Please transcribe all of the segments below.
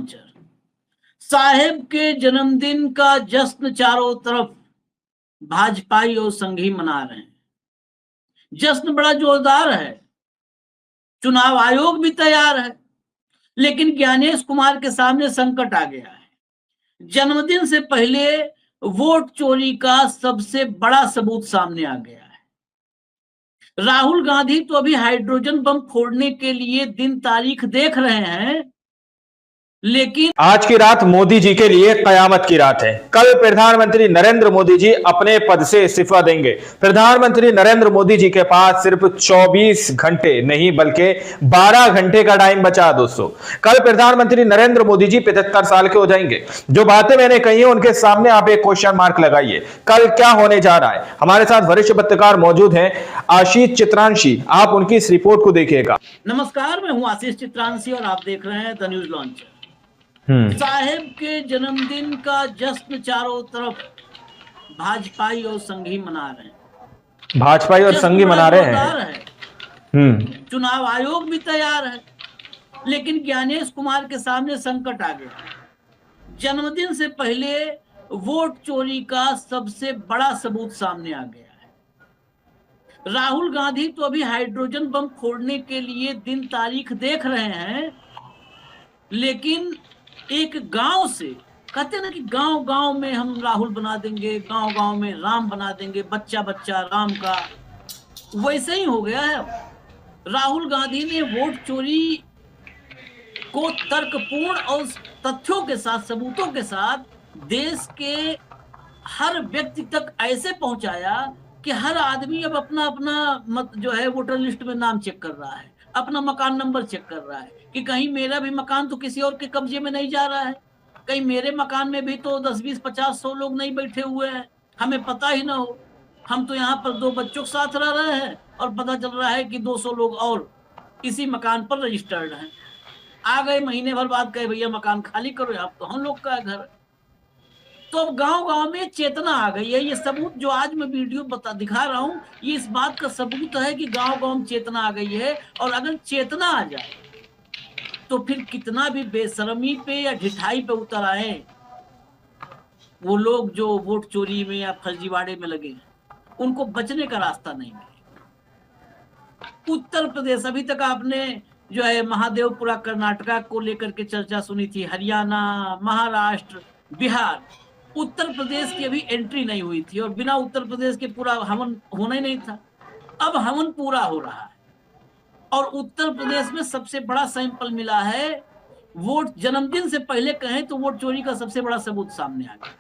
Launcher. साहेब के जन्मदिन का जश्न चारों तरफ भाजपाई और संघी मना रहे हैं। जश्न बड़ा जोरदार है, चुनाव आयोग भी तैयार है, लेकिन ज्ञानेश कुमार के सामने संकट आ गया है। जन्मदिन से पहले वोट चोरी का सबसे बड़ा सबूत सामने आ गया है। राहुल गांधी तो अभी हाइड्रोजन बम फोड़ने के लिए दिन तारीख देख रहे हैं, लेकिन आज की रात मोदी जी के लिए कयामत की रात है। कल प्रधानमंत्री नरेंद्र मोदी जी अपने पद से इस्तीफा देंगे। प्रधानमंत्री नरेंद्र मोदी जी के पास सिर्फ 24 घंटे नहीं बल्कि 12 घंटे का टाइम बचा है दोस्तों। कल प्रधानमंत्री नरेंद्र मोदी जी 75 साल के हो जाएंगे। जो बातें मैंने कही है उनके सामने आप एक क्वेश्चन मार्क लगाइए। कल क्या होने जा रहा है? हमारे साथ वरिष्ठ पत्रकार मौजूद हैं, आशीष चित्रांशी। आप उनकी इस रिपोर्ट को देखिएगा। नमस्कार, मैं हूं आशीष चित्रांशी और आप देख रहे हैं द न्यूज लॉन्चर। साहेब के जन्मदिन का जश्न चारों तरफ भाजपाई और संघी मना रहे हैं। भाजपाई और संघी मना रहे हैं। चुनाव आयोग भी तैयार है, लेकिन ज्ञानेश कुमार के सामने संकट आ गया। जन्मदिन से पहले वोट चोरी का सबसे बड़ा सबूत सामने आ गया है। राहुल गांधी तो अभी हाइड्रोजन बम फोड़ने के लिए दिन तारीख देख रहे हैं, लेकिन एक गांव से कहते ना कि गांव गांव में हम राहुल बना देंगे, गांव गांव में राम बना देंगे, बच्चा बच्चा राम का, वैसे ही हो गया है। राहुल गांधी ने वोट चोरी को तर्कपूर्ण और तथ्यों के साथ, सबूतों के साथ देश के हर व्यक्ति तक ऐसे पहुंचाया कि हर आदमी अब अपना अपना जो है वोटर लिस्ट में नाम चेक कर रहा है, अपना मकान नंबर चेक कर रहा है कि कहीं मेरा भी मकान तो किसी और के कब्जे में नहीं जा रहा है, कहीं मेरे मकान में भी तो 10, 20, 50, 100 लोग नहीं बैठे हुए हैं, हमें पता ही ना हो। हम तो यहाँ पर 2 बच्चों के साथ रह रहे हैं और पता चल रहा है कि 200 लोग और इसी मकान पर रजिस्टर्ड हैं। आ गए महीने भर बाद, कहे भैया मकान खाली करो, आप तो हम लोग का है घर। तो अब गांव गांव में चेतना आ गई है। ये सबूत जो आज मैं वीडियो दिखा रहा हूँ, ये इस बात का सबूत है कि गांव गांव में चेतना आ गई है। और अगर चेतना आ जाए तो फिर कितना भी बेशर्मी पे या ढिठाई पे उतर आए वो लोग जो वोट चोरी में या फर्जीवाड़े में लगे, उनको बचने का रास्ता नहीं मिलेगा। उत्तर प्रदेश, अभी तक आपने जो है महादेवपुरा कर्नाटका को लेकर के चर्चा सुनी थी, हरियाणा, महाराष्ट्र, बिहार, उत्तर प्रदेश की अभी एंट्री नहीं हुई थी और बिना उत्तर प्रदेश के पूरा हवन होना ही नहीं था। अब हवन पूरा हो रहा है और उत्तर प्रदेश में सबसे बड़ा सैंपल मिला है। वोट जन्मदिन से पहले कहें तो वोट चोरी का सबसे बड़ा सबूत सामने आ गया।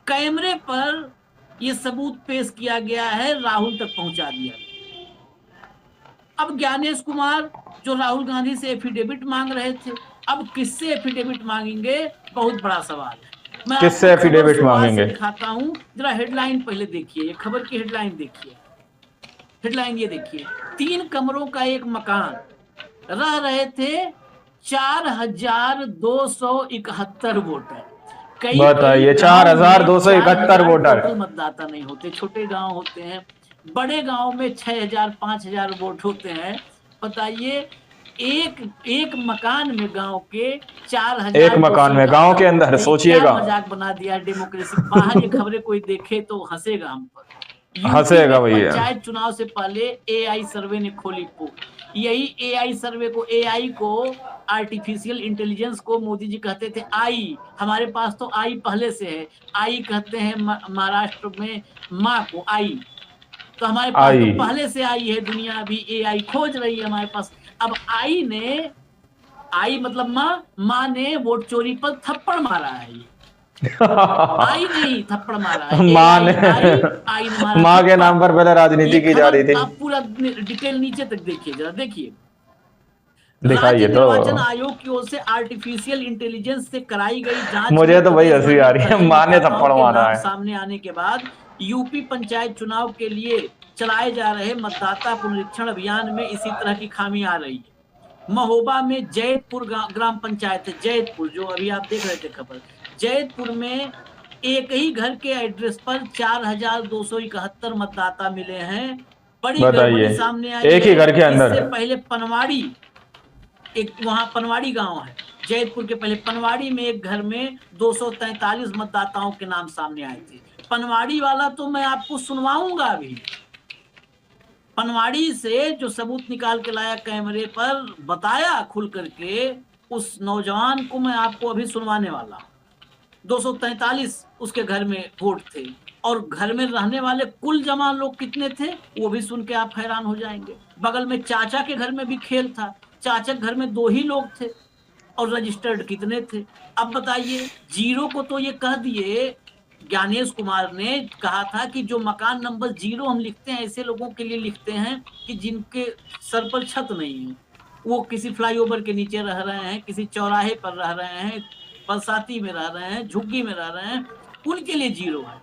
कैमरे पर यह सबूत पेश किया गया है, राहुल तक पहुंचा दिया गया। अब ज्ञानेश कुमार जो राहुल गांधी से एफिडेविट मांग रहे थे, अब किससे एफिडेविट मांगेंगे, बहुत बड़ा सवाल है। मैं किससे एफिडेविट मांगेंगे दिखाता हूं, जरा हेडलाइन पहले देखिए, ये खबर की हेडलाइन देखिए। हेडलाइन ये देखिए, 3 कमरों का एक मकान, रह रहे थे 4271 वोटर। बताइए, 4271 वोटर। मतदाता नहीं होते, छोटे गांव होते हैं, बड़े गांव में 6000 5000 वोट होते हैं। बताइए, एक मकान में गांव के 4000, एक मकान में गांव के अंदर, सोचिएगा। मजाक बना दिया डेमोक्रेसी। बाहर ये खबरें कोई देखे तो हंसेगा हम पर। हंसेगा भैया। पंचायत चुनाव से पहले एआई सर्वे ने खोली पोल। यही एआई सर्वे को, एआई को, आर्टिफिशियल इंटेलिजेंस को मोदी जी कहते थे आई। हमारे पास तो आई पहले से है। आई कहते हैं महाराष्ट्र में माँ को, आई। तो हमारे पास तो पहले से आई है, दुनिया अभी एआई खोज रही है हमारे पास। अब आई ने, आई मतलब माँ ने वोट चोरी पर थप्पड़ मारा है। आई नहीं, थप्पड़ मारा है माँ ने। माँ के नाम पर पहले राजनीति की जा रही थी। आप पूरा डिटेल नीचे तक देखिए, जरा देखिए। दिखाइए तो। निर्वाचन आयोग की ओर से आर्टिफिशियल इंटेलिजेंस से कराई गई जांच, मुझे तो वही हंसी आ रही है, माँ ने थप्पड़ मारा है। सामने आने के बाद यूपी पंचायत चुनाव के लिए चलाए जा रहे मतदाता पुनरीक्षण अभियान में इसी तरह की खामी आ रही है। महोबा में जैतपुर ग्राम पंचायत है, जैतपुर, जो अभी आप देख रहे थे खबर, जैतपुर में एक ही घर के एड्रेस पर 4271 मतदाता मिले हैं। बड़ी गड़बड़ी सामने आई, एक ही घर के अंदर। इससे पहले पनवाड़ी, एक वहां पनवाड़ी गांव है, जैतपुर के पहले पनवाड़ी में एक घर में 243 मतदाताओं के नाम सामने आए थे। पनवाड़ी वाला तो मैं आपको सुनवाऊंगा अभी। पनवाड़ी से जो सबूत निकाल के लाया कैमरे पर, बताया खुल करके, उस नौजवान को मैं आपको अभी सुनवाने वाला हूं। 243 उसके घर में वोट थे, और घर में रहने वाले कुल जमा लोग कितने थे वो भी सुन के आप हैरान हो जाएंगे। बगल में चाचा के घर में भी खेल था, चाचा के घर में 2 ही लोग थे, और रजिस्टर्ड कितने थे। अब बताइए, जीरो को तो ये कह दिए, ज्ञानेश कुमार ने कहा था कि जो मकान नंबर 0 हम लिखते हैं ऐसे लोगों के लिए लिखते हैं कि जिनके सर पर छत नहीं है, वो किसी फ्लाईओवर के नीचे रह रहे हैं, किसी चौराहे पर रह रहे हैं, बरसाती में रह रहे हैं, झुग्गी में रह रहे हैं, उनके लिए 0 है।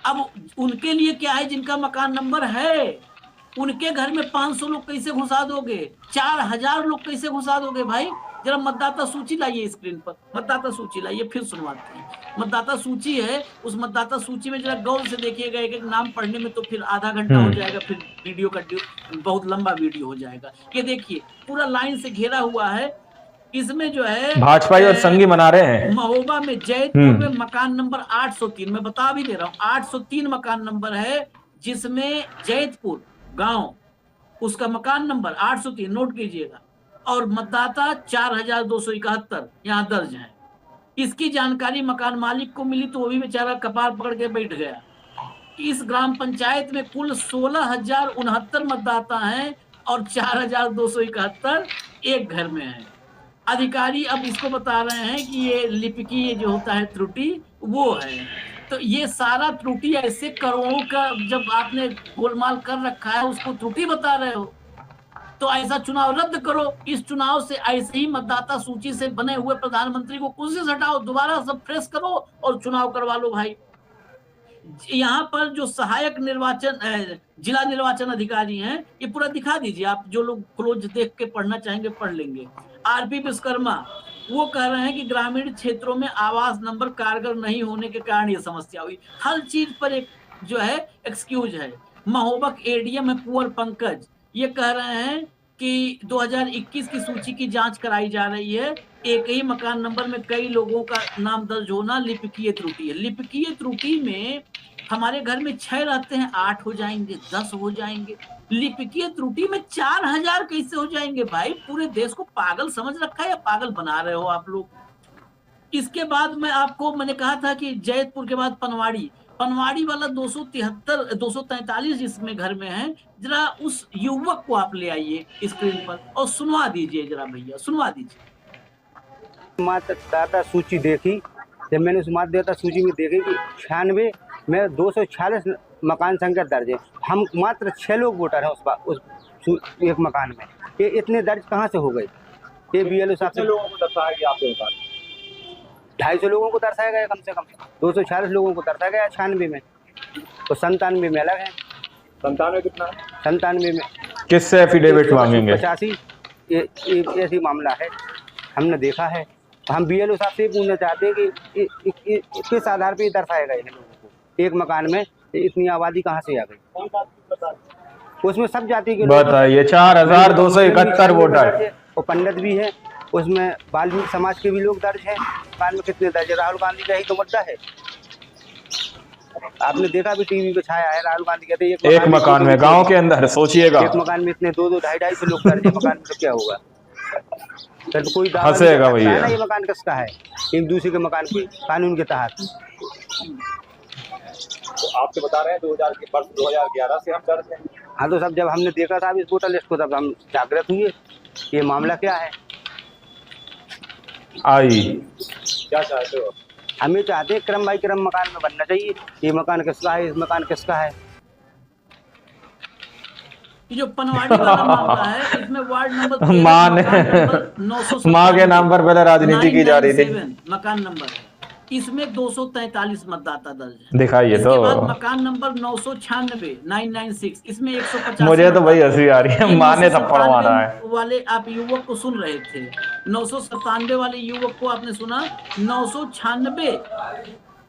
अब उनके लिए क्या है जिनका मकान नंबर है, उनके घर में 500 लोग कैसे घुसा दोगे, 4000 लोग कैसे घुसा दोगे भाई। जरा मतदाता सूची लाइए स्क्रीन पर, मतदाता सूची लाइए, फिर सुनवाते हैं। मतदाता सूची है, उस मतदाता सूची में जरा गौर से देखिएगा, एक एक नाम पढ़ने में तो फिर आधा घंटा हो जाएगा, फिर वीडियो का बहुत लंबा वीडियो हो जाएगा। ये देखिए पूरा लाइन से घेरा हुआ है। इसमें जो है भाजपा और संगी मना रहे हैं। महोबा में जैतपुर में मकान नंबर 803, मैं बता भी दे रहा हूँ, 803 मकान नंबर है, जिसमें जैतपुर गांव उसका मकान नंबर 803 नोट कीजिएगा, और मतदाता 4271 यहाँ दर्ज है। इसकी जानकारी मकान मालिक को मिली तो वो भी बेचारा कपार पकड़ के बैठ गया। इस ग्राम पंचायत में कुल 16,069 मतदाता हैं, और 4,271 एक घर में हैं। अधिकारी अब इसको बता रहे हैं कि ये लिपिकीय जो होता है त्रुटि वो है। तो ये सारा त्रुटि ऐसे करोड़ों का जब आपने गोलमाल कर रखा है, उसको त्रुटि बता रहे हो, तो ऐसा चुनाव रद्द करो। इस चुनाव से ऐसे ही मतदाता सूची से बने हुए प्रधानमंत्री को कुर्सी से हटाओ, दोबारा सब फ्रेश करो और चुनाव करवा लो भाई। यहाँ पर जो सहायक निर्वाचन जिला निर्वाचन अधिकारी हैं, ये पूरा दिखा दीजिए आप, जो लोग क्लोज देख के पढ़ना चाहेंगे पढ़ लेंगे। आरपी विश्वकर्मा वो कह रहे हैं कि ग्रामीण क्षेत्रों में आवास नंबर कारगर नहीं होने के कारण ये समस्या हुई। हर चीज पर एक जो है एक्सक्यूज है। महोबक एडीएम है कुंवर पंकज, ये कह रहे हैं कि 2021 की सूची की जांच कराई जा रही है, एक ही मकान नंबर में कई लोगों का नाम दर्ज होना लिपिकीय त्रुटि है। लिपिकीय त्रुटि में हमारे घर में 6 रहते हैं, 8 हो जाएंगे, 10 हो जाएंगे, लिपिकीय त्रुटि में 4000 कैसे हो जाएंगे भाई। पूरे देश को पागल समझ रखा है या पागल बना रहे हो आप लोग। इसके बाद मैंने कहा था कि जैतपुर के बाद पनवाड़ी वाला 243 जिसमें घर में है, जरा उस युवक को आप ले आइए स्क्रीन पर और सुनवा दीजिए, जरा भैया सुनवा दीजिए। मतदाता सूची देखी, जब मैंने उस मतदाता सूची में देखी कि 96 में 246 मकान संख्या दर्ज है, हम मात्र 6 लोग वोटर हैं उस एक मकान में, ये इतने दर्ज कहाँ से हो गए। ये बीएलओ साहब से लोगों को दर्शाया गया आपके पास, 250 लोगों को दर्शाया गया, कम से कम 246 लोगों को दर्शाया गया 96 में, तो 97 में अलग है। 97 कितना है? 97 में किससे एफिडेविट मांगेंगे? 85 ऐसी मामला है, हमने देखा है। हम बीएलओ साहब से पूछना चाहते हैं कि किस आधार पर दर्शाया गया है लोगों को, एक मकान में इतनी आबादी कहाँ से आ गई। उसमें सब जाति के बताइए, 4271 वोटर और पंडित भी है, उसमें वाल्मीकि समाज के भी लोग दर्ज हैं। मकान में कितने दर्ज है? राहुल गांधी का ही तो मुद्दा है, आपने देखा भी टीवी पे छाया है, राहुल गांधी कहते हैं एक मकान में गांव के अंदर, सोचिएगा एक मकान में इतने 2-2, 250 लोग दर्ज है, मकान में तो क्या होगा। फिर तो कोई हंसेगा भैया, ये मकान किसका है, एक दूसरे के मकान की कानून के तहत। तो आपसे बता रहे हैं 2011 से हम दर्ज हैं। हाँ, तो सब जब हमने देखा था इस वोटर लिस्ट को, तब हम जागृत हुए, ये मामला क्या है। आई क्या चाहते हो? हम ये चाहते हैं क्रम बाई क्रम मकान में बनना चाहिए, ये मकान किसका है, इस मकान किसका है। ये जो पनवाड़ी वाला मामला है, इसमें वार्ड नंबर माँ के नाम पर पहले राजनीति की जा रही थी। मकान नंबर है, इसमें 243 मतदाता दर्ज है। दिखाइए तो। बाद मकान नंबर 996 इसमें 150। मुझे तो भाई हंसी आ रही है, माँ ने थप्पड़ मारा है। वाले आप युवक को सुन रहे थे, 997 वाले युवक को आपने सुना। 996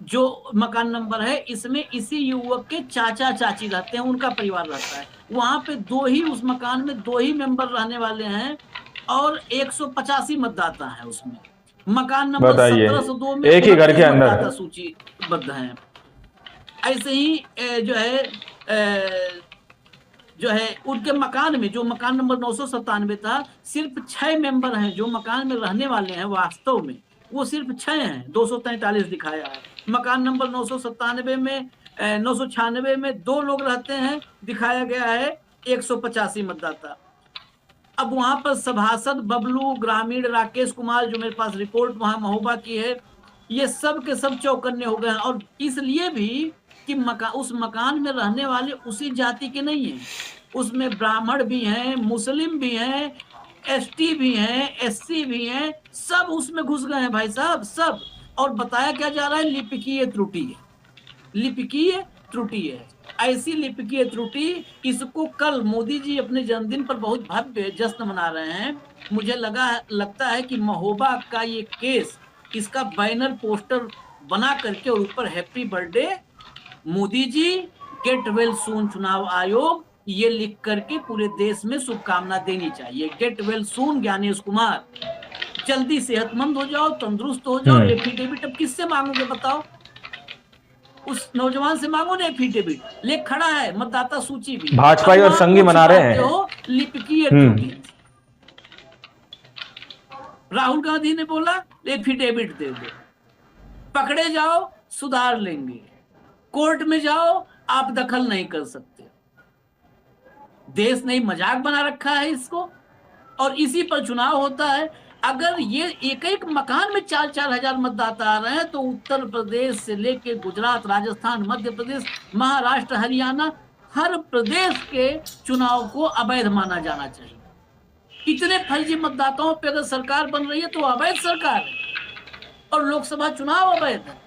जो मकान नंबर है, इसमें इसी युवक के चाचा चाची रहते हैं, उनका परिवार रहता है वहां पे। उस मकान में 2 ही मेंबर रहने वाले हैं, और 185 मतदाता है उसमें। मकान नंबर बताइए, 1702 में एक ही घर के अंदर मतदाता सूचीबद्ध हैं। ऐसे ही जो है उनके मकान में, जो मकान नंबर 997 था, सिर्फ 6 मेंबर हैं जो मकान में रहने वाले हैं। वास्तव में वो सिर्फ 6 हैं, 243 दिखाया है। मकान नंबर 997 में 996 में 2 लोग रहते हैं, दिखाया गया है 185 मतदाता। अब वहां पर सभासद बबलू, ग्रामीण राकेश कुमार, जो मेरे पास रिपोर्ट वहां महोबा की है, ये सब के सब चौकन्ने हो गए हैं। और इसलिए भी कि उस मकान में रहने वाले उसी जाति के नहीं हैं, उसमें ब्राह्मण भी हैं, मुस्लिम भी हैं, एसटी भी हैं, एससी भी हैं, सब उसमें घुस गए हैं भाई साहब, सब। और बताया क्या जा रहा है, लिपिकीय त्रुटि है, लिपिकीय त्रुटि है। ऐसी लिपिकीय त्रुटि, इसको कल मोदी जी अपने जन्मदिन पर बहुत भव्य जश्न मना रहे हैं। मुझे लगता है कि महोबा का ये केस, इसका बैनर पोस्टर बना करके और ऊपर happy birthday Modi ji, gate well सून चुनाव आयोग, ये लिख करके पूरे देश में शुभकामना देनी चाहिए। Get well soon Gyanesh Kumar, जल्दी सेहतमंद हो जाओ, तंदुरुस्त हो जाओ। एफिडेविट अब किससे मांगोगे बताओ? उस नौजवान से मांगो ना एफिडेविट, ले खड़ा है मतदाता सूची भी। भाजपा और संघी मना रहे हैं लिपिकीय त्रुटि। राहुल गांधी ने बोला एफिडेविट दे दो, पकड़े जाओ सुधार लेंगे, कोर्ट में जाओ आप दखल नहीं कर सकते। देश ने मजाक बना रखा है इसको, और इसी पर चुनाव होता है। अगर ये एक एक मकान में 4-4 हजार मतदाता आ रहे हैं, तो उत्तर प्रदेश से लेकर गुजरात, राजस्थान, मध्य प्रदेश, महाराष्ट्र, हरियाणा, हर प्रदेश के चुनाव को अवैध माना जाना चाहिए। इतने फर्जी मतदाताओं पे अगर सरकार बन रही है तो अवैध सरकार है, और लोकसभा चुनाव अवैध है।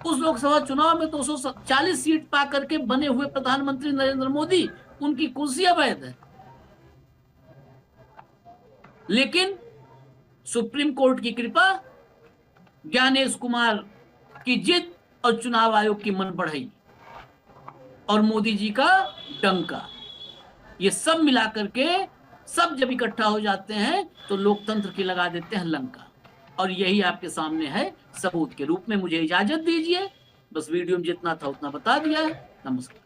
उस लोकसभा चुनाव में 240 सीट पा करके बने हुए प्रधानमंत्री नरेंद्र मोदी, उनकी कुर्सी अवैध है। लेकिन सुप्रीम कोर्ट की कृपा, ज्ञानेश कुमार की जिद और चुनाव आयोग की मन बढ़ाई और मोदी जी का डंका, ये सब मिला करके सब जब इकट्ठा हो जाते हैं तो लोकतंत्र की लगा देते हैं लंका। और यही आपके सामने है सबूत के रूप में। मुझे इजाजत दीजिए, बस वीडियो में जितना था उतना बता दिया है। नमस्कार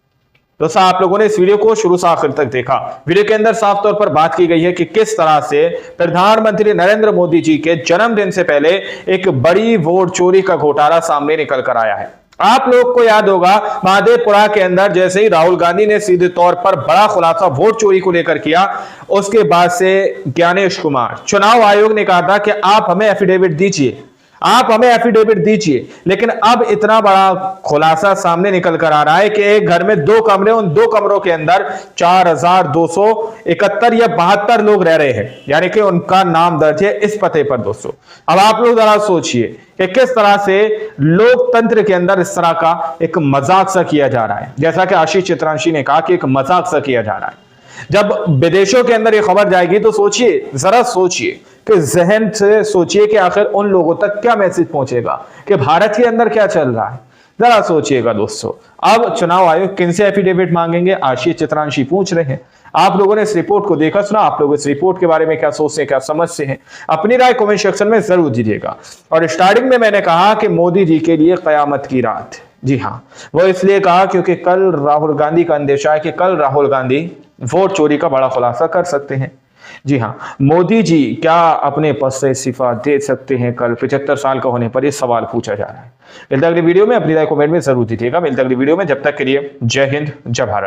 दोस्तों, आप लोगों ने इस वीडियो को शुरू से आखिर तक देखा। वीडियो के अंदर साफ तौर पर बात की गई है कि किस तरह से प्रधानमंत्री नरेंद्र मोदी जी के जन्मदिन से पहले एक बड़ी वोट चोरी का घोटाला सामने निकल कर आया है। आप लोग को याद होगा, महादेवपुरा के अंदर जैसे ही राहुल गांधी ने सीधे तौर पर बड़ा खुलासा वोट चोरी को लेकर किया, उसके बाद से ज्ञानेश कुमार, चुनाव आयोग ने कहा था कि आप हमें एफिडेविट दीजिए, आप हमें एफिडेविट दीजिए। लेकिन अब इतना बड़ा खुलासा सामने निकल कर आ रहा है कि एक घर में 2 कमरे, उन 2 कमरों के अंदर 4271 या 72 लोग रह रहे हैं, यानी कि उनका नाम दर्ज है इस पते पर। दोस्तों, अब आप लोग जरा सोचिए कि किस तरह से लोकतंत्र के अंदर इस तरह का एक मजाक सा किया जा रहा है। जैसा कि आशीष चित्रांशी ने कहा कि एक मजाक सा किया जा रहा है। जब विदेशों के अंदर ये खबर जाएगी तो सोचिए, जरा सोचिए कि जहन से सोचिए कि आखिर उन लोगों तक क्या मैसेज पहुंचेगा कि भारत के अंदर क्या चल रहा है। जरा सोचिएगा दोस्तों। अब चुनाव आयोग किनसे एफिडेविट मांगेंगे, आशीष चित्रांशी पूछ रहे हैं। आप लोगों ने इस रिपोर्ट को देखा सुना, आप लोग इस रिपोर्ट के बारे में क्या सोचते हैं, क्या समझते हैं, अपनी राय कमेंट सेक्शन में जरूर दीजिएगा। और स्टार्टिंग में मैंने कहा कि मोदी जी के लिए कयामत की रात, जी हाँ, वो इसलिए कहा क्योंकि कल राहुल गांधी का अंदेशा है कि कल राहुल गांधी वोट चोरी का बड़ा खुलासा कर सकते हैं। जी हाँ, मोदी जी क्या अपने पद से इस्तीफा दे सकते हैं कल 75 साल का होने पर, यह सवाल पूछा जा रहा है। मिलता अगली वीडियो में, अपनी राय कमेंट में जरूर दीजिएगा। मिलता अगली वीडियो में, जब तक के लिए जय हिंद, जय भारत।